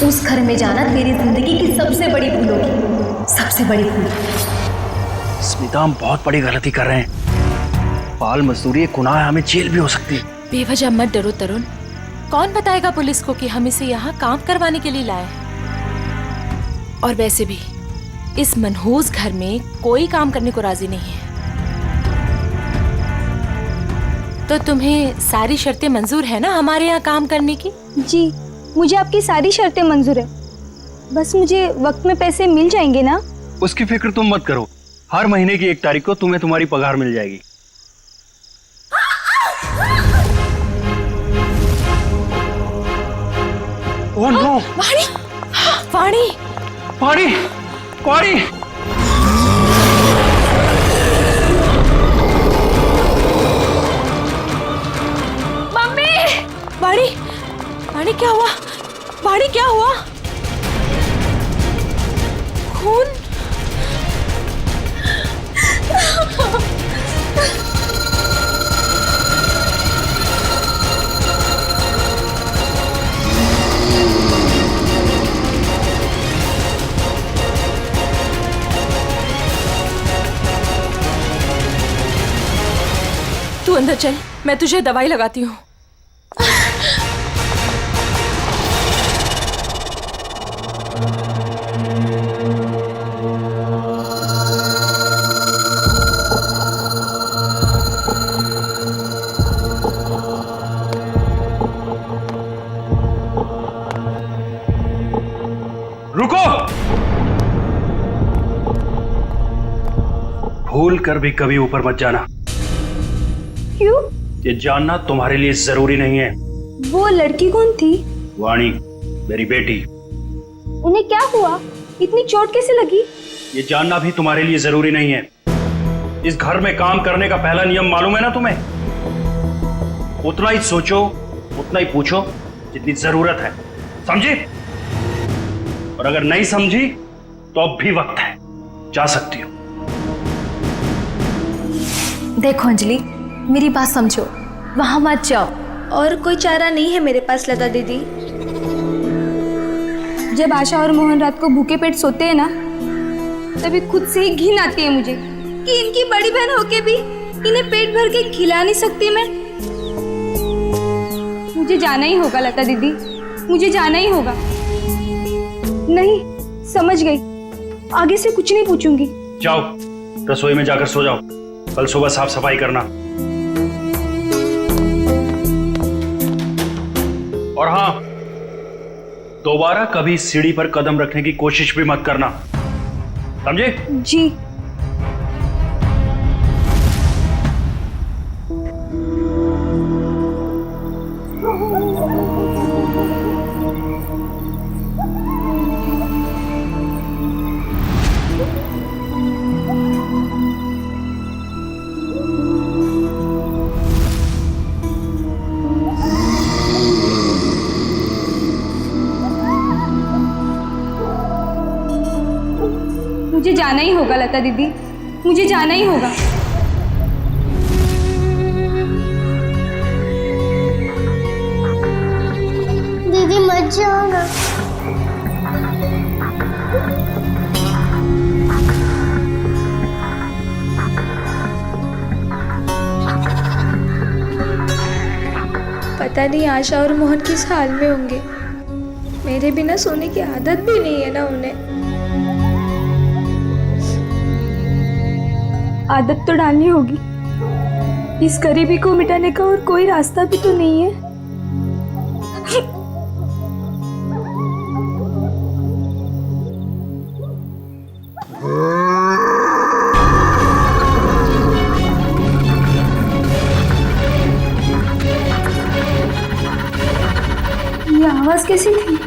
उस घर में जाना तेरी जिंदगी की सबसे बड़ी भूल होगी, सबसे बड़ी भूल। स्मिता, हम बहुत बड़ी गलती कर रहे हैं। बाल मजदूरी एक गुनाह है, हमें जेल भी हो सकती है। बेवजह मत डरो तरुण। कौन बताएगा पुलिस को कि हम इसे यहाँ काम करवाने के लिए लाए हैं? और वैसे भी इस मनहूस घर में कोई काम करने को राजी नहीं है। तो तुम्हें सारी शर्तें मंजूर है ना हमारे यहाँ काम करने की? जी, मुझे आपकी सारी शर्तें मंजूर है। बस मुझे वक्त में पैसे मिल जाएंगे ना? उसकी फिक्र तुम मत करो, हर महीने की 1 तारीख को तुम्हें तुम्हारी पगार मिल जाएगी। Oh no! वाणी! वाणी! वाणी! वाणी! मम्मी! वाणी! वाणी क्या हुआ? वाणी क्या हुआ? खून? तू अंदर चल, मैं तुझे दवाई लगाती हूँ। रुको! भूल कर भी कभी ऊपर मत जाना। क्यों? ये जानना तुम्हारे लिए जरूरी नहीं है। वो लड़की कौन थी? वाणी, मेरी बेटी। उन्हें क्या हुआ? इतनी चोट कैसे लगी? ये जानना भी तुम्हारे लिए जरूरी नहीं है। इस घर में काम करने का पहला नियम मालूम है ना तुम्हें? उतना ही सोचो, उतना ही पूछो जितनी जरूरत है, समझी? और अगर नहीं समझी तो अब भी वक्त है, जा सकती हो। देखो अंजलि, मेरी बात समझो, वहां मत जाओ। और कोई चारा नहीं है मेरे पास लता दीदी। जब आशा और मोहन रात को भूखे पेट सोते हैं ना, तभी खुद से ही घिन आती है मुझे कि इनकी बड़ी बहन होके भी इन्हें पेट भर के खिला नहीं सकती मैं। मुझे जाना ही होगा लता दीदी, मुझे जाना ही होगा। नहीं, समझ गई, आगे से कुछ नहीं पूछूंगी। जाओ, रसोई में जाकर सो जाओ, कल सुबह साफ सफाई करना। और हाँ, दोबारा कभी सीढ़ी पर कदम रखने की कोशिश भी मत करना, समझे? जी। मुझे जाना ही होगा लता दीदी, मुझे जाना ही होगा। दीदी मत जाओ ना। पता नहीं आशा और मोहन किस हाल में होंगे। मेरे बिना सोने की आदत भी नहीं है ना उन्हें। आदत तो डालनी होगी। इस गरीबी को मिटाने का और कोई रास्ता भी तो नहीं है। ये आवाज कैसी थी?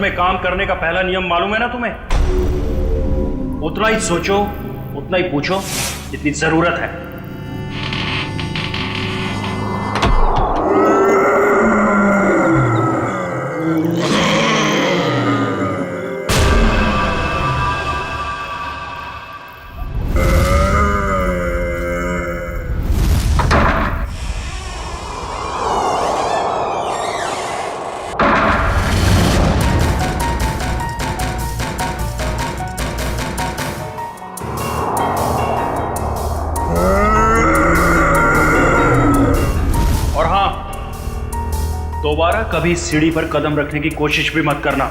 में काम करने का पहला नियम मालूम है ना तुम्हें? उतना ही सोचो, उतना ही पूछो जितनी जरूरत है। दोबारा कभी सीढ़ी पर कदम रखने की कोशिश भी मत करना।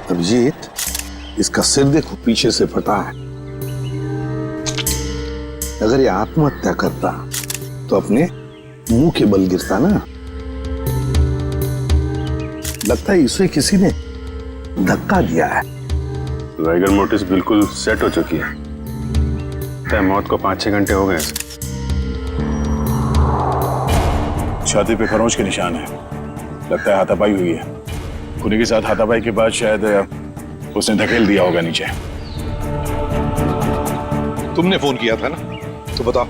अभिजीत, इसका सिर देखो, पीछे से फटा है। अगर ये आत्महत्या करता तो अपने मुंह के बल गिरता ना। लगता है इसे किसी ने धक्का दिया है। वाइगर मोटिस बिल्कुल सेट हो चुकी है। मौत को 5-6 घंटे हो गए। छाती पे खरोंच के निशान है। लगता है हाथापाई हुई है। खुली के साथ हाथापाई के बाद शायद उसने धकेल दिया होगा नीचे। तुमने फोन किया था ना, तो बताओ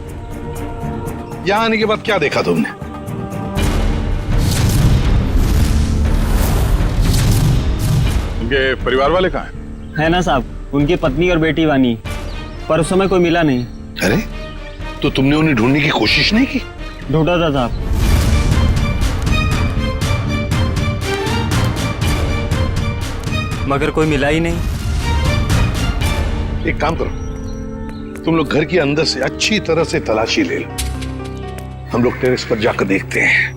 यहां आने के बाद क्या देखा तुमने? उनके परिवार वाले कहाँ हैं? है ना साहब, उनकी पत्नी और बेटी वानी, पर उस समय कोई मिला नहीं। अरे तो तुमने उन्हें ढूंढने की कोशिश नहीं की? ढूंढा था साहब। मगर कोई मिला ही नहीं। एक काम करो, तुम लोग घर के अंदर से अच्छी तरह से तलाशी ले लो। हम लोग टेरेस पर जाकर देखते हैं।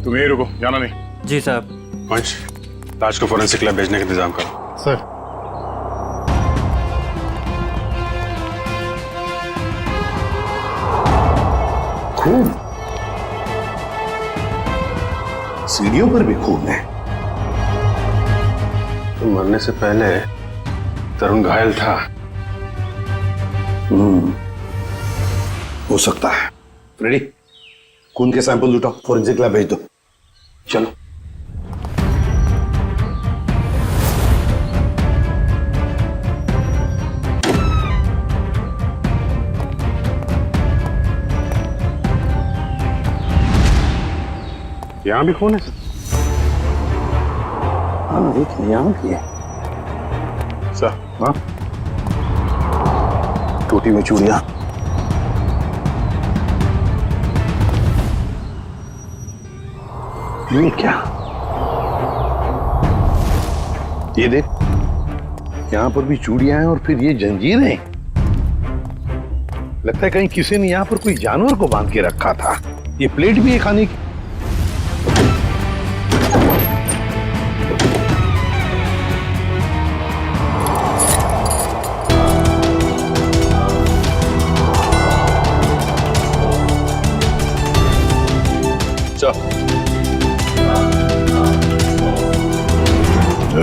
तुम यही रुको, जाना नहीं। जी साहब। पंच, लाश को फोरेंसिक लैब भेजने का इंतजाम करो। सर। खून, सीढ़ियों पर भी खून है। तो मरने से पहले तरुण घायल था। हो सकता है। रेडी, खून के सैंपल उठाओ, फोरेंसिक लैब भेज दो। चलो। यहां भी खून है सर? हाँ, देखिए यहाँ भी है। सर, हाँ, टोटी में चूड़ियां। ये क्या? ये देख, यहाँ पर भी चूड़ियां हैं और फिर ये जंजीरें। लगता है कहीं किसी ने यहाँ पर कोई जानवर को बांध के रखा था। ये प्लेट भी है खाने की।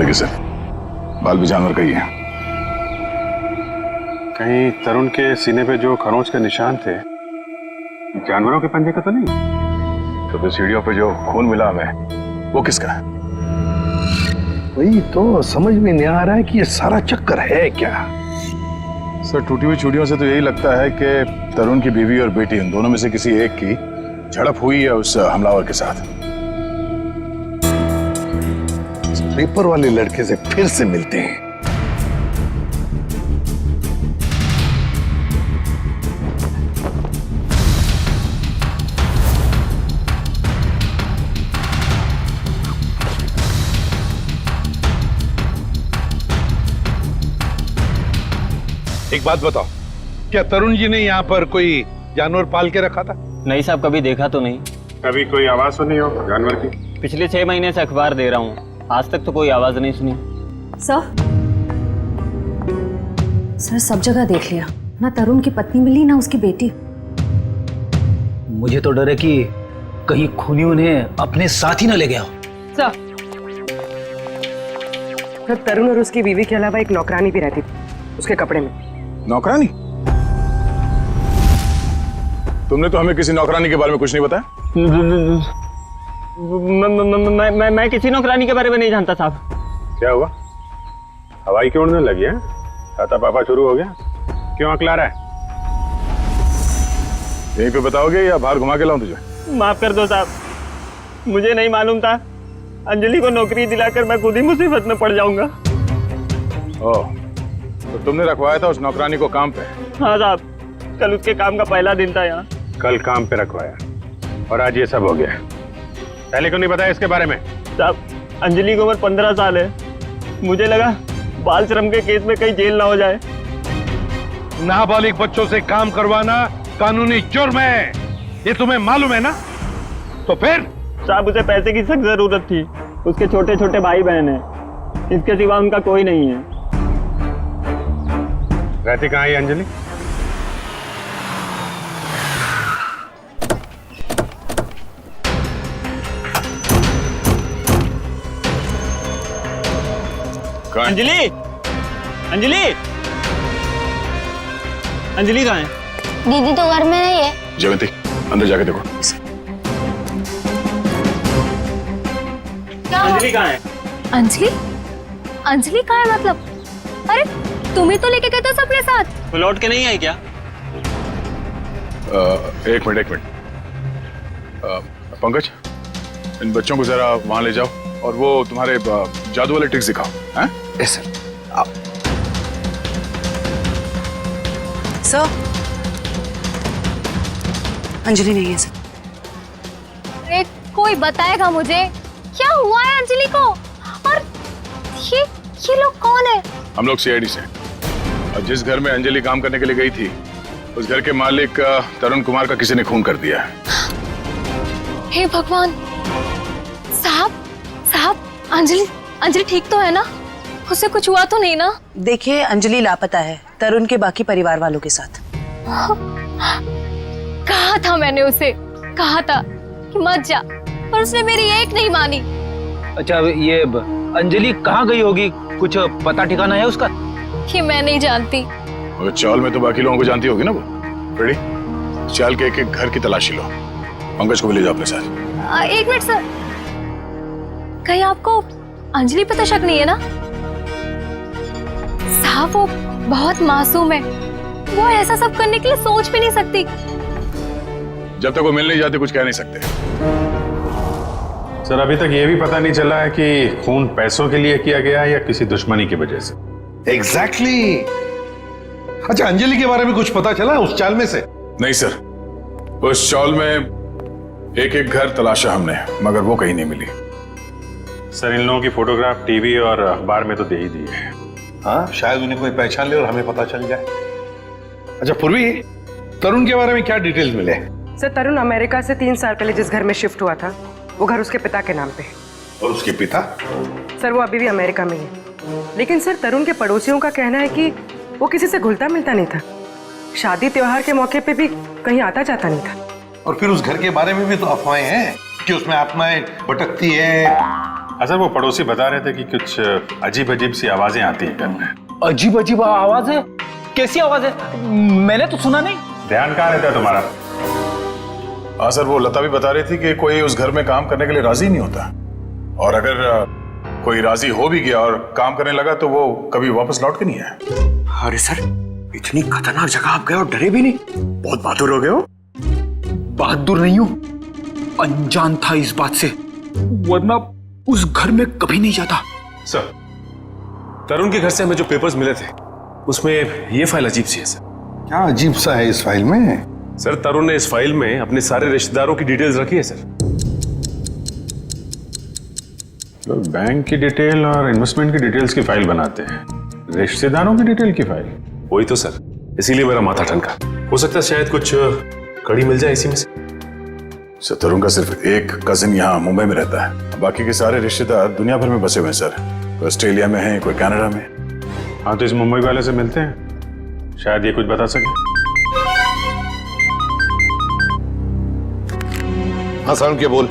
किसे बाल भी जानवर का ही है। कहीं तरुण के सीने पे जो खरोंच के निशान थे जानवरों के पंजे का तो नहीं? तो फिर सीढ़ियों पे जो खून मिला हमें वो किसका है? वही तो समझ में नहीं आ रहा है कि ये सारा चक्कर है क्या। सर टूटी हुई चूड़ियों से तो यही लगता है कि तरुण की बीवी और बेटी इन दोनों में से किसी एक की झड़प हुई है उस हमलावर के साथ। पेपर वाले लड़के से फिर से मिलते हैं। एक बात बताओ, क्या तरुण जी ने यहाँ पर कोई जानवर पाल के रखा था? नहीं साहब, कभी देखा तो नहीं। कभी कोई आवाज सुनी हो जानवर की? पिछले 6 महीने से अखबार दे रहा हूँ, आज तक तो कोई आवाज नहीं सुनी। सर सब जगह देख लिया, ना तरुण की पत्नी मिली ना उसकी बेटी। मुझे तो डर है कि कहीं खूनी उन्हें अपने साथ ही ना ले गया हो। सर तरुण और उसकी बीवी के अलावा एक नौकरानी भी रहती थी उसके कपड़े में। नौकरानी? तुमने तो हमें किसी नौकरानी के बारे में कुछ नहीं बताया। मैं किसी नौकरानी के बारे में नहीं जानता साहब। क्या हुआ? हवाई क्यों उड़ने लगी है? खाता पापा शुरू हो गया? क्यों अकला रहा है? यहीं पे बताओगे या बाहर घुमा के लाऊं तुझे? माफ कर दो साहब, मुझे नहीं मालूम था। अंजलि को नौकरी दिलाकर मैं खुद ही मुसीबत में पड़ जाऊंगा। ओह, तो तुमने रखवाया था उस नौकरानी को काम पे? हाँ साहब, कल उसके काम का पहला दिन था यहाँ। कल काम पे रखवाया और आज ये सब हो गया। पहले क्यों नहीं बताया इसके बारे में? साहब अंजलि की उम्र 15 साल है, मुझे लगा बाल श्रम के केस में कहीं जेल ना हो जाए। नाबालिग बच्चों से काम करवाना कानूनी जुर्म है, ये तुम्हें मालूम है ना? तो फिर? साहब उसे पैसे की सख्त जरूरत थी, उसके छोटे छोटे भाई बहन हैं, इसके सिवा उनका कोई नहीं है। रहती कहाँ है अंजलि? अंजलि, अंजलि, अंजलि कहाँ है? दीदी तो घर में नहीं है। जयंती अंदर जाके देखो। अंजलि कहाँ है? अंजलि? अंजलि कहाँ है मतलब? अरे तुम्हें तो लेके गए थे सबके साथ। वो लौट के नहीं आई क्या? एक मिनट। पंकज, इन बच्चों को जरा वहां ले जाओ और वो तुम्हारे जादू वाले ट्रिक्स दिखाओ। हैं? Yes sir. आप सर अंजलि नहीं है सर। अरे कोई बताएगा मुझे क्या हुआ है अंजलि को? और ये लोग कौन है? हम लोग सीआईडी से। और जिस घर में अंजलि काम करने के लिए गई थी उस घर के मालिक तरुण कुमार का किसी ने खून कर दिया है। हे भगवान! साहब अंजलि ठीक तो है ना? उसे कुछ हुआ तो नहीं ना? देखिए अंजलि लापता है तरुण के बाकी परिवार वालों के साथ। कहा था मैंने उसे, कहा था कि मत जा, पर उसने मेरी एक नहीं मानी। अच्छा ये अंजलि कहाँ गई होगी, कुछ पता ठिकाना है उसका? ये मैं नहीं जानती। और चाल में तो बाकी लोगों को जानती होगी ना वो। रेडी? चाल के एक घर की तलाशी लो, पंकज को भी ले जाओ अपने साथ। एक मिनट सर, कहीं आपको अंजलि पे तो शक नहीं है ना? साहब वो बहुत मासूम है, वो ऐसा सब करने के लिए सोच भी नहीं सकती। जब तक वो मिल नहीं जाते कुछ कह नहीं सकते। सर अभी तक ये भी पता नहीं चला है कि खून पैसों के लिए किया गया है या किसी दुश्मनी की वजह से। एग्जैक्टली। अच्छा अंजलि के बारे में कुछ पता चला उस चाल में से? नहीं सर, उस चाल में एक घर तलाशा हमने मगर वो कहीं नहीं मिली। सर इन लोगों की फोटोग्राफ टीवी और अखबार में तो दे ही दी है। हाँ, शायद उन्हें कोई पहचान ले और हमें पता चल जाए। अच्छा पूर्वी, तरुण के बारे में क्या डिटेल्स मिले? सर तरुण अमेरिका से 3 साल पहले जिस घर में शिफ्ट हुआ था वो घर उसके पिता के नाम पे है। और उसके पिता? सर वो अभी भी अमेरिका में ही है। लेकिन सर तरुण के पड़ोसियों का कहना है कि वो किसी से घुलता मिलता नहीं था, शादी त्योहार के मौके पे भी कहीं आता जाता नहीं था। और फिर उस घर के बारे में भी तो अफवाहें हैं कि उसमें आत्माएं भटकती है। असल वो पड़ोसी बता रहे थे कि कुछ अजीब अजीब सी आवाजें आती हैं घर में। अजीब अजीब आवाज है? कैसी आवाज है? मैंने तो सुना नहीं। ध्यान कहाँ रहता है तुम्हारा? हाँ सर, वो लता भी बता रही थी कि कोई उस घर में काम करने के लिए राजी नहीं होता, और अगर कोई राजी हो भी गया और काम करने लगा तो वो कभी वापस लौट के नहीं आया। अरे सर, इतनी खतरनाक जगह आप गए और डरे भी नहीं? बहुत बहादुर हो गए हो। बहादुर नहीं हूं, अनजान था इस बात से, वरना उस घर में कभी नहीं जाता। सर, तरुण के घर से हमें जो पेपर्स मिले थे उसमें ये फाइल अजीब सी है सर। क्या अजीब सा है इस फाइल में? सर तरुण ने इस फाइल में अपने सारे रिश्तेदारों की डिटेल्स रखी है सर। लोग बैंक की डिटेल और इन्वेस्टमेंट की डिटेल्स की फाइल बनाते हैं, रिश्तेदारों की डिटेल की फाइल? वही तो सर, इसीलिए मेरा माथा ठनका। हो सकता है शायद कुछ कड़ी मिल जाए इसी में से। सर तरुण का सिर्फ एक कजिन यहाँ मुंबई में रहता है, बाकी के सारे रिश्तेदार दुनिया भर में बसे हुए हैं सर। कोई ऑस्ट्रेलिया में है, कोई कनाडा में। हाँ तो इस मुंबई वाले से मिलते हैं, शायद ये कुछ बता सके। हाँ सारुण के बोल।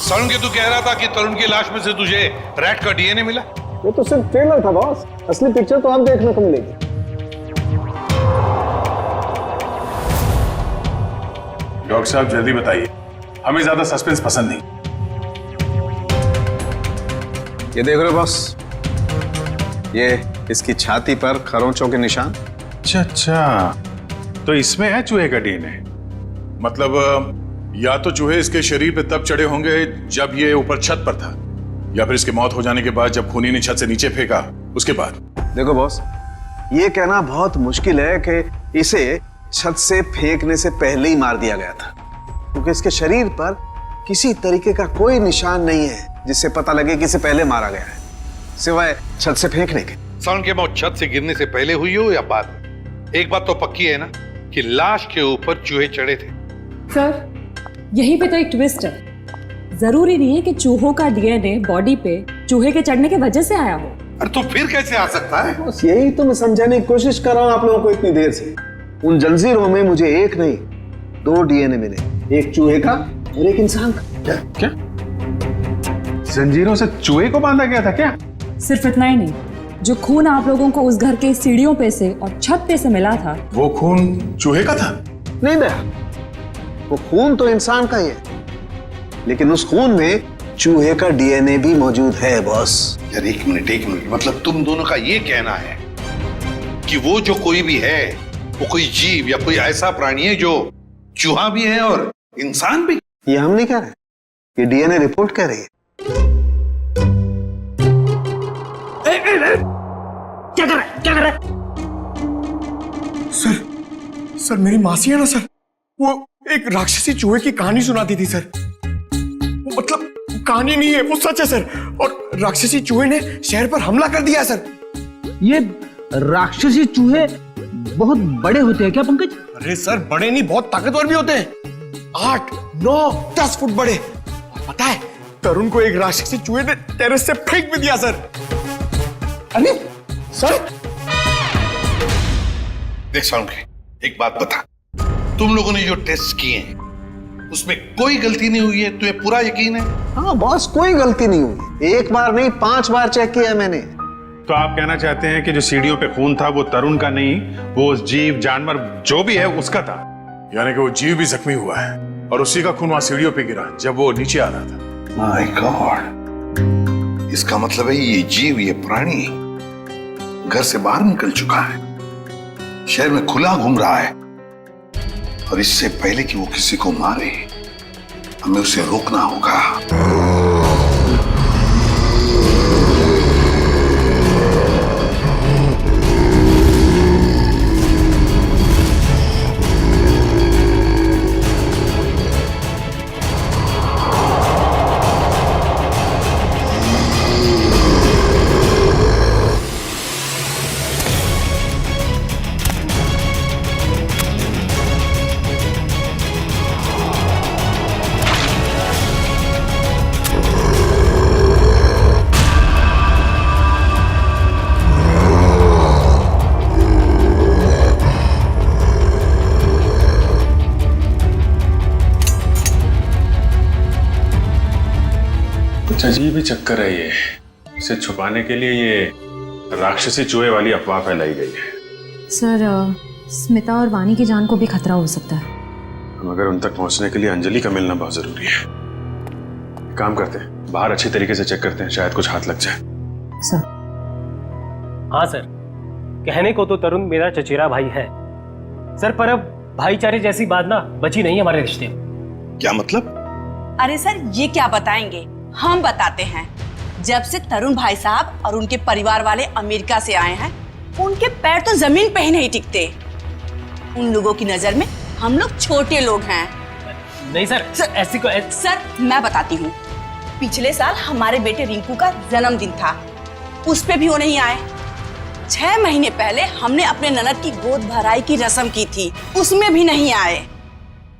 सारुण के तू कह रहा था कि तरुण की लाश में से तुझे रैट का डीएनए मिला? वो तो सिर्फ ट्रेलर था बॉस, असली पिक्चर तो आप देखने को मिलेगी। डॉक्टर साहब जल्दी बताइए, हमें ज्यादा सस्पेंस पसंद नहीं। ये देख रहे हो बॉस, ये इसकी छाती पर खरोंचों के निशान। अच्छा, तो इसमें है चूहे का डीएनए। मतलब या तो चूहे इसके शरीर पे तब चढ़े होंगे जब ये ऊपर छत पर था, या फिर इसकी मौत हो जाने के बाद जब खूनी ने छत से नीचे फेंका उसके बाद। देखो बॉस, ये कहना बहुत मुश्किल है कि इसे छत से फेंकने से पहले ही मार दिया गया था, क्योंकि इसके शरीर पर किसी तरीके का कोई निशान नहीं है जिससे पता लगे कि इसे पहले मारा गया है, सिवाय छत से फेंकने के। सारुण की मौत छत से गिरने से पहले हुई हो या बाद में, एक बात तो पक्की है ना कि लाश के ऊपर चूहे चढ़े थे। सर यहीं पे तो एक ट्विस्ट है, जरूरी नहीं है कि चूहों का डीएनए बॉडी पे चूहे के चढ़ने की वजह से आया हो। अरे तो फिर कैसे आ सकता है? बस यही तो मैं समझाने की कोशिश कर रहा हूं आप लोगों को इतनी देर से। उन जंजीरों में मुझे एक नहीं 2 डीएनए मिले, एक चूहे का और एक इंसान का। क्या जंजीरों से चूहे को बांधा गया था क्या? सिर्फ इतना ही नहीं, जो खून आप लोगों को उस घर के सीढ़ियों पे से और छत पे से मिला था, वो खून चूहे का था? नहीं दया, वो खून तो इंसान का ही है, लेकिन उस खून में चूहे का डीएनए भी मौजूद है बॉस। यार एक मिनट, मतलब तुम दोनों का ये कहना है कि वो जो कोई भी है वो कोई जीव या कोई ऐसा प्राणी है जो चूहा भी है और इंसान भी? ये हम नहीं कह रहे, ये डीएनए रिपोर्ट कह रही है। क्या कर रहा है? सर मेरी मासी है ना सर, वो एक राक्षसी चूहे की कहानी सुनाती थी सर। वो मतलब कहानी नहीं है, वो सच है सर। और राक्षसी चूहे ने शहर पर हमला कर दिया सर। ये राक्षसी चूहे बहुत बड़े होते हैं क्या पंकज? अरे सर बड़े नहीं, बहुत ताकतवर भी होते हैं, 8, 9, 10 फुट बड़े। और पता है तरुण को एक राक्षसी चूहे ने टेरेस से फेंक भी दिया सर। अरे सर देख सारुण के, एक बात बता, तुम लोगों ने जो टेस्ट किए हैं उसमें कोई गलती नहीं हुई है? तुम्हें पूरा यकीन है? हाँ बॉस, कोई गलती नहीं हुई, एक बार नहीं 5 बार चेक किया मैंने। तो आप कहना चाहते हैं कि जो सीढ़ियों पे खून था वो तरुण का नहीं, वो जीव जानवर जो भी है उसका था? यानी कि वो जीव भी जख्मी हुआ है और उसी का खून वहां सीढ़ियों पे गिरा जब वो नीचे आ रहा था। माय गॉड, इसका मतलब है ये जीव, ये प्राणी घर से बाहर निकल चुका है, शहर में खुला घूम रहा है, और इससे पहले कि वो किसी को मारे हमें उसे रोकना होगा। कुछ अजीब ही चक्कर है ये। इसे छुपाने के लिए ये राक्षसी चूहे वाली अफवाह फैलाई गई है। सर स्मिता और वानी की जान को भी खतरा हो सकता है। मगर उन तक पहुंचने के लिए अंजलि का मिलना बहुत जरूरी है। काम करते हैं, बाहर अच्छी तरीके से चेक करते हैं, शायद कुछ हाथ लग जाए। सर। हाँ सर, कहने को तो तरुण मेरा चचेरा भाई है सर, पर अब भाईचारे जैसी बात ना बची नहीं हमारे रिश्ते में। क्या मतलब? अरे सर ये क्या बताएंगे, हम बताते हैं। जब से तरुण भाई साहब और उनके परिवार वाले अमेरिका से आए हैं, उनके पैर तो जमीन पे ही नहीं टिकते। उन लोगों की नजर में हम लोग छोटे लोग हैं। नहीं सर, ऐसी को सर मैं बताती हूँ, पिछले साल हमारे बेटे रिंकू का जन्मदिन था, उस पे भी वो नहीं आए। 6 महीने पहले हमने अपने ननद की गोद भराई की रस्म की थी, उसमें भी नहीं आए।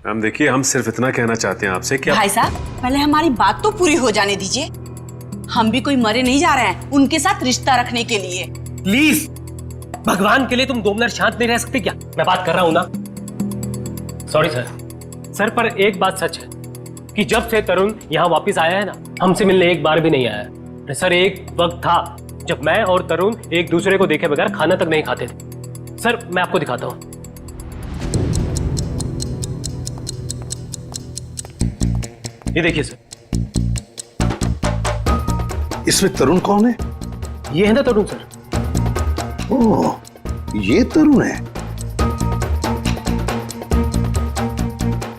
हम देखिए, हम सिर्फ इतना कहना चाहते हैं आपसे कि भाई साहब पहले हमारी बात तो पूरी हो जाने दीजिए। हम भी कोई मरे नहीं जा रहे हैं उनके साथ रिश्ता रखने के लिए। प्लीज भगवान के लिए तुम 2 मिनट शांत नहीं रह सकते क्या? मैं बात कर रहा हूं ना। सॉरी सर, पर एक बात सच है कि जब से तरुण यहाँ वापस आया है ना, हमसे मिलने एक बार भी नहीं आया है। सर एक वक्त था जब मैं और तरुण एक दूसरे को देखे बगैर खाना तक नहीं खाते थे। सर मैं आपको दिखाता हूं, ये देखिए सर। इसमें तरुण कौन है? ये है ना तरुण सर। ओह, ये तरुण है।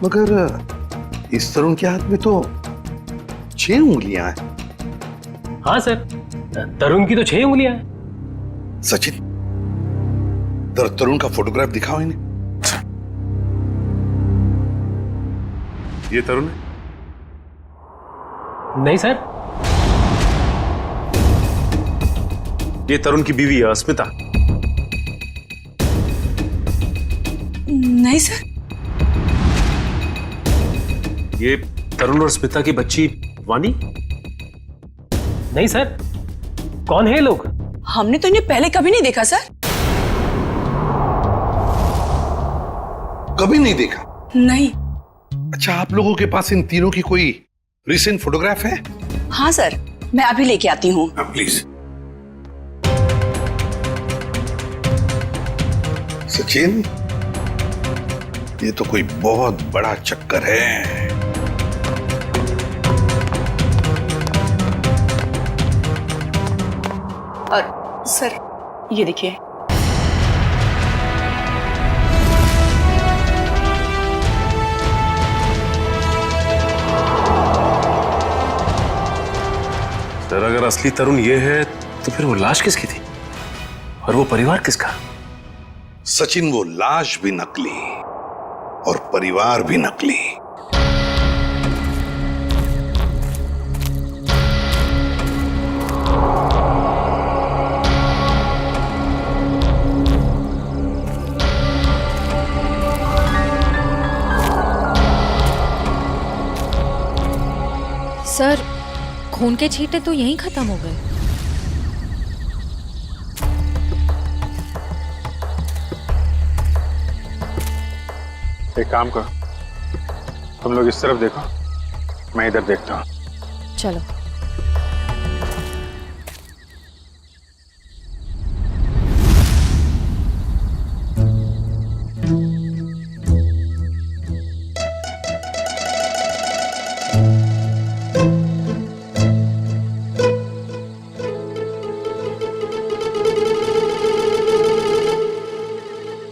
मगर इस तरुण के हाथ में तो 6 उंगलियां हैं। हाँ सर, तरुण की तो 6 उंगलियां हैं। सचिन, तरुण का फोटोग्राफ दिखाओ इन्हें। ये तरुण है? नहीं सर। ये तरुण की बीवी है स्मिता। नहीं सर। ये तरुण और स्मिता की बच्ची वानी? नहीं सर। कौन है ये लोग? हमने तो इन्हें पहले कभी नहीं देखा सर। कभी नहीं देखा? नहीं। अच्छा, आप लोगों के पास इन तीनों की कोई रिसेंट फोटोग्राफ है? हाँ सर, मैं अभी लेके आती हूँ। प्लीज। सचिन, ये तो कोई बहुत बड़ा चक्कर है। और सर ये देखिए। सर अगर असली तरुण ये है तो फिर वो लाश किसकी थी और वो परिवार किसका? सचिन, वो लाश भी नकली और परिवार भी नकली। सर खून के छींटे तो यहीं खत्म हो गए। एक काम करो, तुम लोग इस तरफ देखो, मैं इधर देखता हूँ। चलो।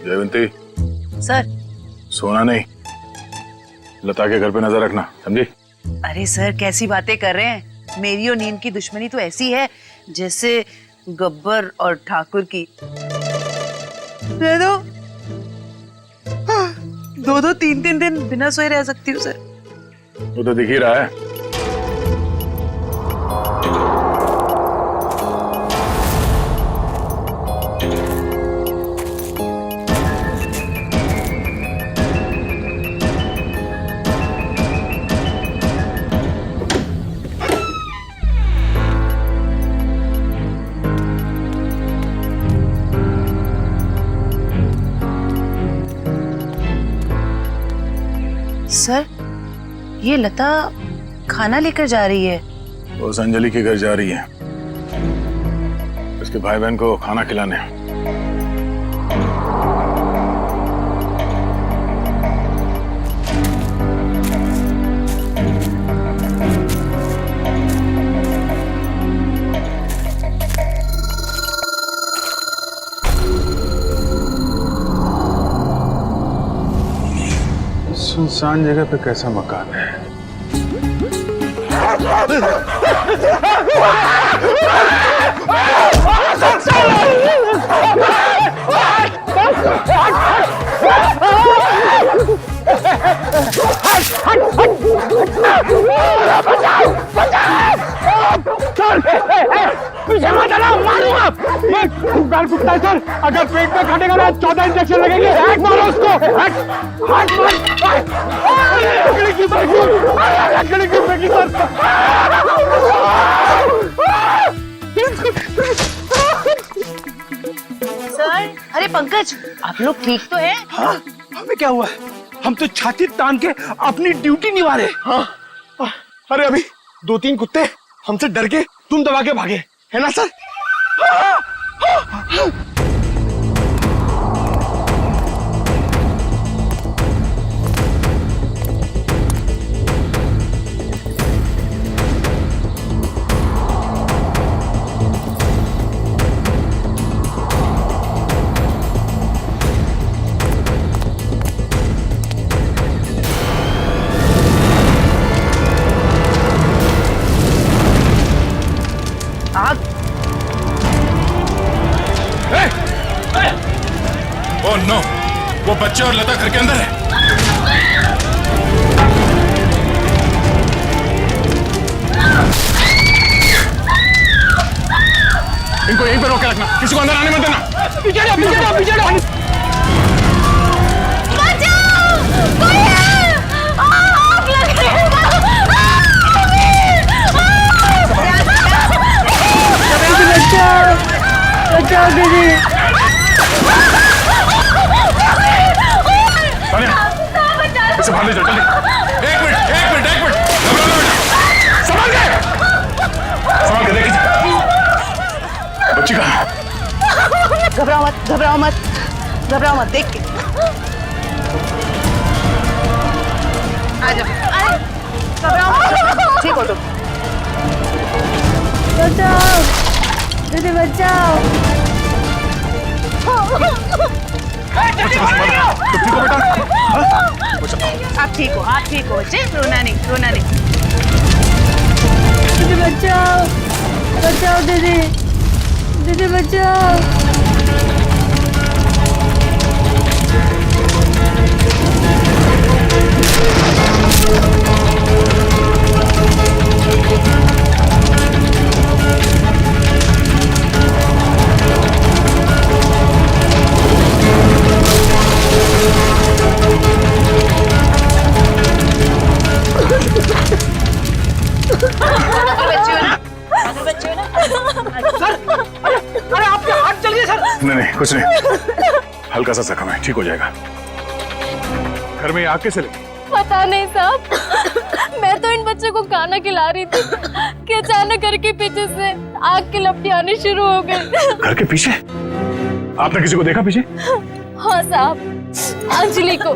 जयवंती, सर। सोना नहीं, लता के घर पे नजर रखना, समझी? अरे सर कैसी बातें कर रहे हैं, मेरी और नीम की दुश्मनी तो ऐसी है जैसे गब्बर और ठाकुर की। दे दो, 2-2, 3-3 दिन बिना सोए रह सकती हूँ सर। वो तो दिख ही रहा है। सर ये लता खाना लेकर जा रही है, उस अंजलि के घर जा रही है, उसके भाई बहन को खाना खिलाने। सुनसान जगह पे कैसा मकान है? पीछे मत आना, मारूंगा। मैं गाल कुत्ता है सर, अगर पेट में काटेगा ना 14 इंजेक्शन लगेंगे। हट मारो उसको, हट हट मत। लकड़ी की फेंकी, लकड़ी की फेंकी सर। सर, अरे पंकज, आप लोग ठीक तो हैं? हाँ, हमें क्या हुआ? हम तो छाती तान के अपनी ड्यूटी निभा रहे। हाँ, अरे अभी 2-3 कुत्ते हमसे डर के तुम दबा के भागे, है ना सर? ओह नो, वो बच्चे और लता घर के अंदर है। इनको यहीं पर रोक के रखना, किसी को अंदर आने मत देना। पीछे जाओ, पीछे जाओ, पीछे जाओ। बचाओ, कोई है? आग लग रही है। बचाओ, बचाओ दीदी। इसे बाहर ले जाओ, जल्दी। एक मिनट। संभाल के देखिए बच्ची कहाँ? घबराओ मत, देख के। आ जाओ, घबराओ मत, ठीक हो तुम। बचाओ दीदी, बचाओ। आप ठीक हो बच्चे, रोना नहीं। दीदी बचाओ दीदी बचाओ। नहीं, कुछ नहीं, हल्का सा जख्म है, ठीक हो जाएगा। घर में आग कैसे लगी? पता नहीं साहब, मैं तो इन बच्चों को खाना खिला रही थी कि अचानक घर के पीछे से आग की लपटें आनी शुरू हो गई। घर के पीछे? आपने किसी को देखा पीछे? हाँ साहब, अंजलि को।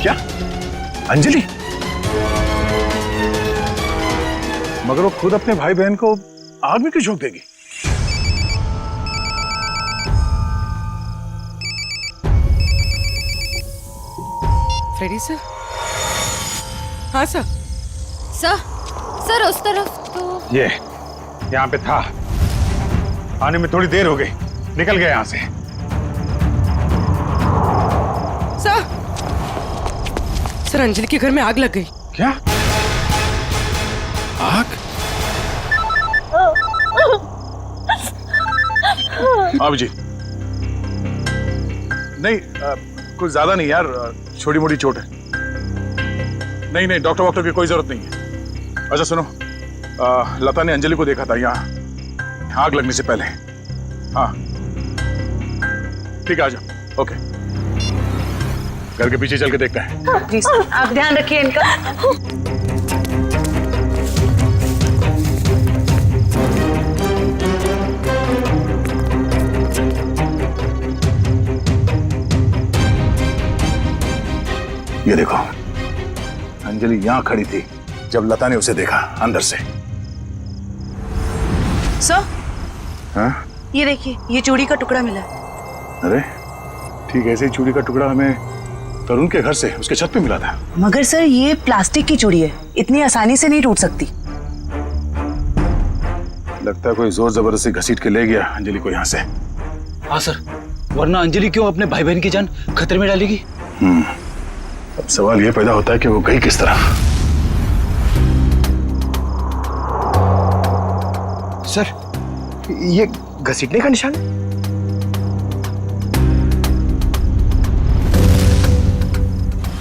क्या? अंजलि? मगर वो खुद अपने भाई बहन को आग में क्यों झोंक देगी? Freddy sir? हाँ सर। सर उस तरफ तो ये यहाँ पे था, आने में थोड़ी देर हो गई, निकल गया यहाँ से। सर अंजलि के घर में आग लग गई। क्या? आग? जी नहीं, कुछ ज्यादा नहीं यार, छोटी मोटी चोट है। नहीं, डॉक्टर की कोई जरूरत नहीं है। अच्छा सुनो, लता ने अंजलि को देखा था यहाँ आग लगने से पहले। हाँ ठीक है, आ जाओ। ओके घर के पीछे चल के देखते हैं। प्लीज आप ध्यान रखिए इनका। ये देखो, अंजलि यहां खड़ी थी जब लता ने उसे देखा अंदर से। सर, हाँ? ये देखिए, ये चूड़ी का टुकड़ा मिला। अरे ठीक ऐसे ही चूड़ी का टुकड़ा हमें तरुण के घर से उसके छत पे मिला था। मगर सर, ये प्लास्टिक की चूड़ी है, इतनी आसानी से नहीं टूट सकती। लगता है कोई जोर जबरदस्ती घसीट के ले गया अंजलि को यहाँ से। हाँ सर, वरना अंजलि क्यों अपने भाई बहन की जान खतरे में डालेगी? अब सवाल ये पैदा होता है कि वो गई किस तरह। सर, ये घसीटने का निशान?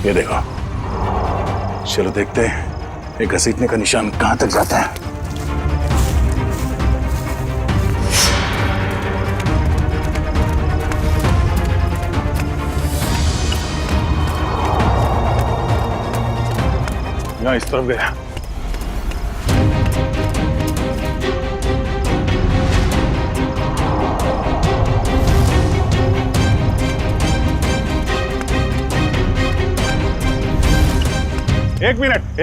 ये देखो, चलो देखते हैं ये घसीटने का निशान कहां तक जाता है। यहाँ इस तरफ गया।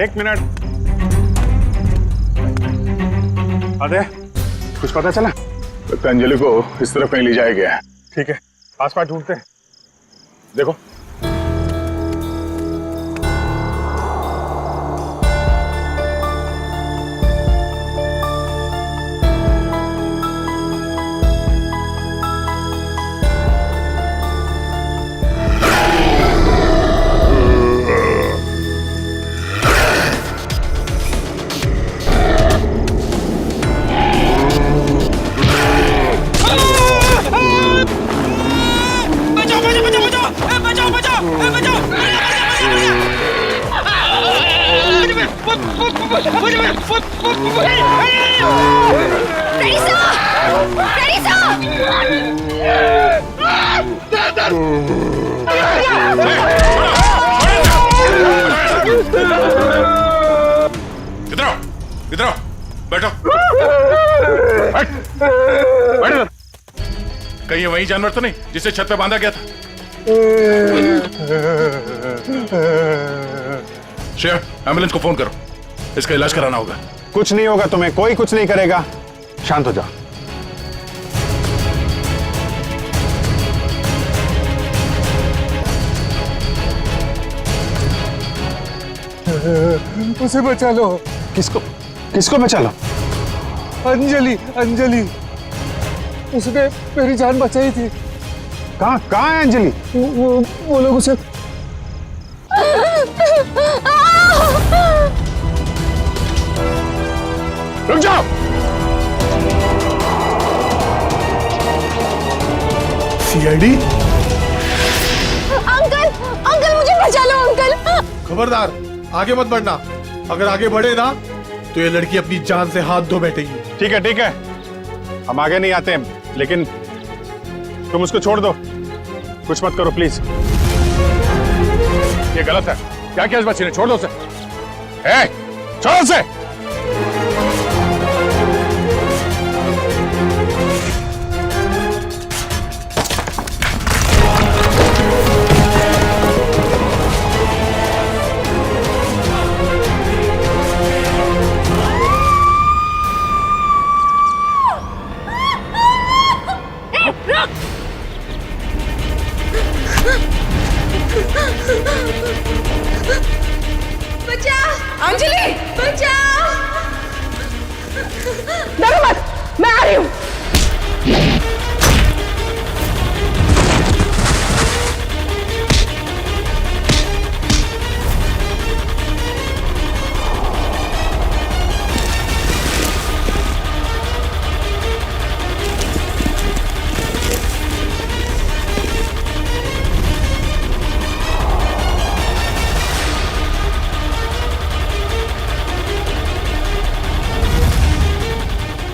एक मिनट। अरे कुछ पता चला? तो अंजलि को इस तरफ कहीं ले जाया गया है। ठीक है, आसपास ढूंढते हैं। देखो, इधर आओ, बैठो। बैठ। कहीं वही जानवर तो नहीं जिसे छत पे बांधा गया था? श्रेया, एम्बुलेंस को फोन करो, इसका इलाज कराना होगा। कुछ नहीं होगा तुम्हें, कोई कुछ नहीं करेगा, शांत हो जाओ। उसे बचा लो। किसको बचा लो? अंजलि, उसने मेरी जान बचाई थी। कहाँ है अंजलि? वो लोग उसे रुक जाओ। सीआईडी? अंकल मुझे बचा लो अंकल। खबरदार, आगे मत बढ़ना। अगर आगे बढ़े ना तो ये लड़की अपनी जान से हाथ धो बैठेगी। ठीक है, हम आगे नहीं आते हैं, लेकिन तुम उसको छोड़ दो, कुछ मत करो प्लीज। ये गलत है। क्या किया इस बच्चे ने? छोड़ दो उसे। छोड़ो उसे। अंजलि, बचाओ! डरो मत, मैं आ रही हूँ।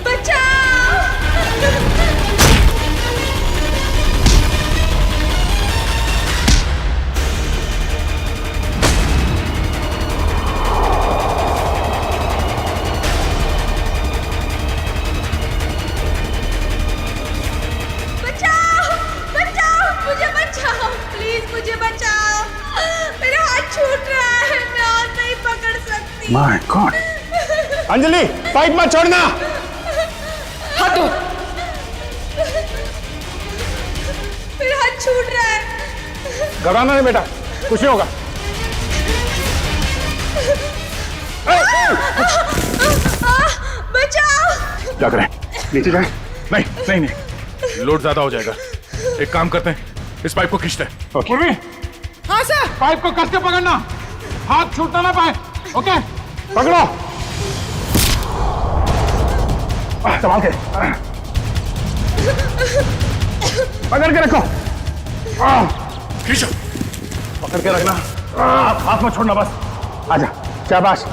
बचाओ! अंजलि पाइप मत छोड़ना। हाथ दो। मेरा हाथ छूट रहा है। घबराना नहीं बेटा, कुछ नहीं होगा। बचाओ। क्या करें? नीचे जाए? नहीं नहीं नहीं, लोड ज्यादा हो जाएगा। एक काम करते हैं, इस पाइप को खींचते हैं। पूर्वी, हाँ सर। पाइप को कस के पकड़ना, हाथ छूटना ना पाए। ओके, पकड़ो। संभाल के, पकड़ के रखो। खींचो। पकड़ के रखना, हाथ मत छोड़ना बस। आजा, शाबाश।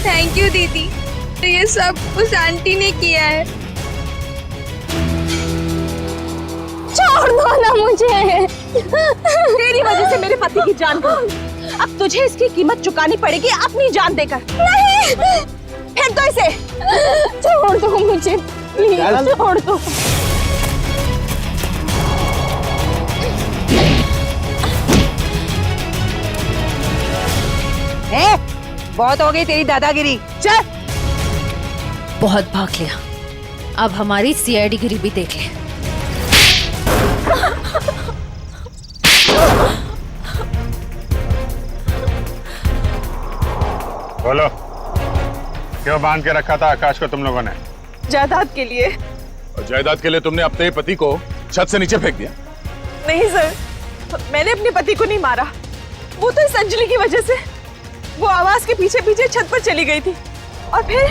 थैंक यू दीदी, तो ये सब उस आंटी ने किया है। छोड़ दो ना मुझे। तेरी वजह से मेरे पति की जान गई। अब तुझे इसकी कीमत चुकानी पड़ेगी अपनी जान देकर। नहीं, फेंक दो इसे। छोड़ दो मुझे, प्लीज छोड़ दो। बहुत हो गई तेरी दादागिरी, चल। बहुत भाग लिया, अब हमारी सीआईडी गिरी भी देख ले। बोलो, क्यों बांध के रखा था आकाश को तुम लोगों ने? जायदाद के लिए। और जायदाद के लिए तुमने अपने पति को छत से नीचे फेंक दिया? नहीं सर, मैंने अपने पति को नहीं मारा। वो तो इस अंजलि की वजह से वो आवाज के पीछे पीछे छत पर चली गई थी और फिर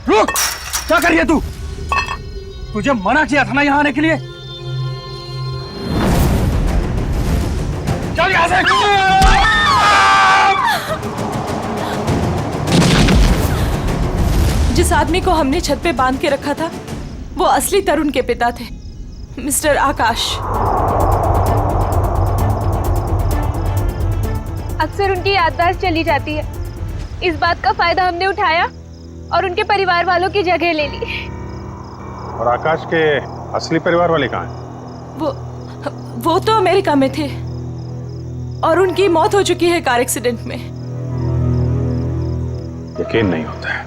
रुक, क्या कर रही है तू? तुझे मना किया था ना यहाँ आने के लिए। चल यहाँ से। जिस आदमी को हमने छत पे बांध के रखा था वो असली तरुण के पिता थे, मिस्टर आकाश। अक्सर उनकी याददाश्त चली जाती है। इस बात का फायदा हमने उठाया और उनके परिवार वालों की जगह ले ली। और आकाश के असली परिवार वाले कहाँ हैं? वो तो अमेरिका में थे और उनकी मौत हो चुकी है कार एक्सीडेंट में। यकीन नहीं होता है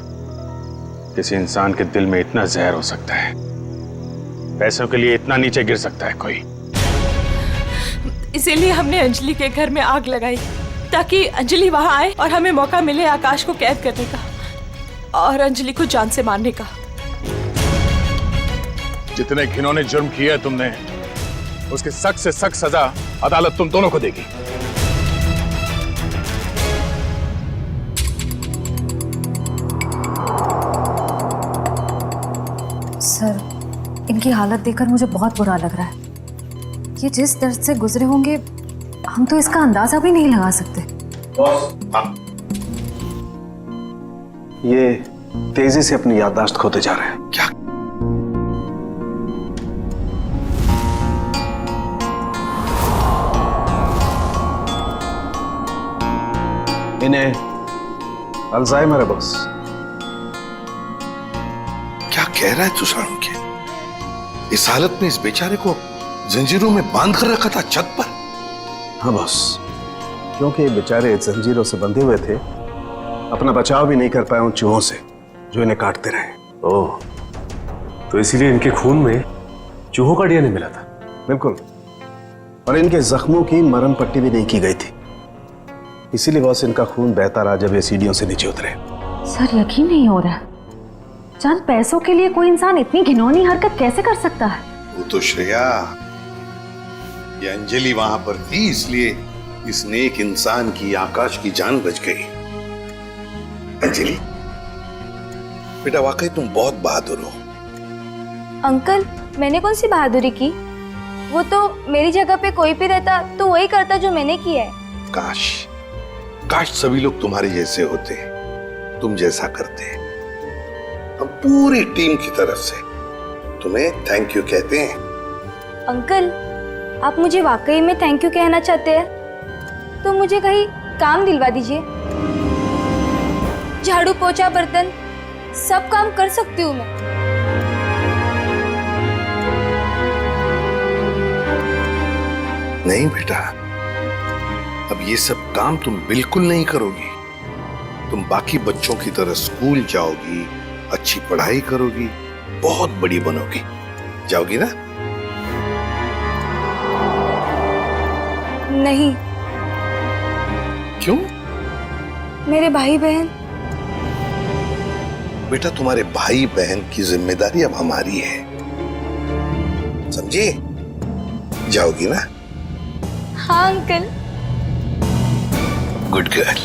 किसी इंसान के दिल में इतना जहर हो सकता है, पैसों के लिए इतना नीचे गिर सकता है कोई। इसीलिए हमने अंजलि के घर में आग लगाई ताकि अंजलि वहां आए और हमें मौका मिले आकाश को कैद करने का और अंजलि को जान से मारने का। जितने घिनौने जुर्म किए तुमने, उसकी सख्त से सख्त सजा अदालत तुम दोनों को देगी। सर, इनकी हालत देखकर मुझे बहुत बुरा लग रहा है। ये जिस दर्द से गुजरे होंगे हम तो इसका अंदाजा भी नहीं लगा सकते। ये तेजी से अपनी याददाश्त खोते जा रहे हैं। क्या? इन्हें अल्जाइमर है बॉस। क्या कह रहा है तू सारुण के? इस हालत में इस बेचारे को जंजीरों में बांध कर रखा था छत पर? हाँ बॉस, क्योंकि ये बेचारे जंजीरों से बंधे हुए थे, अपना बचाव भी नहीं कर पाए उन चूहों से जो इन्हें काटते रहे। ओह, तो इसीलिए इनके खून में चूहों का डीएनए मिला था? बिल्कुल, और इनके जख्मों की मरहम पट्टी भी नहीं की गई थी। इसीलिए बॉस इनका खून बहता रहा जब ये सीढ़ियों से नीचे उतरे। सर, यकीन नहीं हो रहा, चंद पैसों के लिए कोई इंसान इतनी घिनौनी हरकत कैसे कर सकता है? वो तो श्रेया, ये अंजलि वहां पर थी इसलिए इस नेक इंसान की, आकाश की जान बच गई। अंजलि बेटा, वाकई तुम बहुत बहादुर हो। अंकल, मैंने कौन सी बहादुरी की? वो तो मेरी जगह पे कोई भी रहता तो वही करता जो मैंने किया है। काश काश सभी लोग तुम्हारे जैसे होते, तुम जैसा करते। हम पूरी टीम की तरफ से तुम्हें थैंक यू कहते हैं। अंकल, आप मुझे वाकई में थैंक यू कहना चाहते हैं तो मुझे कहीं काम दिलवा दीजिए। झाड़ू पोछा बर्तन सब काम कर सकती हूँ मैं। नहीं बेटा, अब ये सब काम तुम बिल्कुल नहीं करोगी। तुम बाकी बच्चों की तरह स्कूल जाओगी, अच्छी पढ़ाई करोगी, बहुत बड़ी बनोगी। जाओगी ना? नहीं। क्यों? मेरे भाई बहन। बेटा, तुम्हारे भाई बहन की जिम्मेदारी अब हमारी है, समझी? जाओगी ना? हाँ अंकल। Good girl.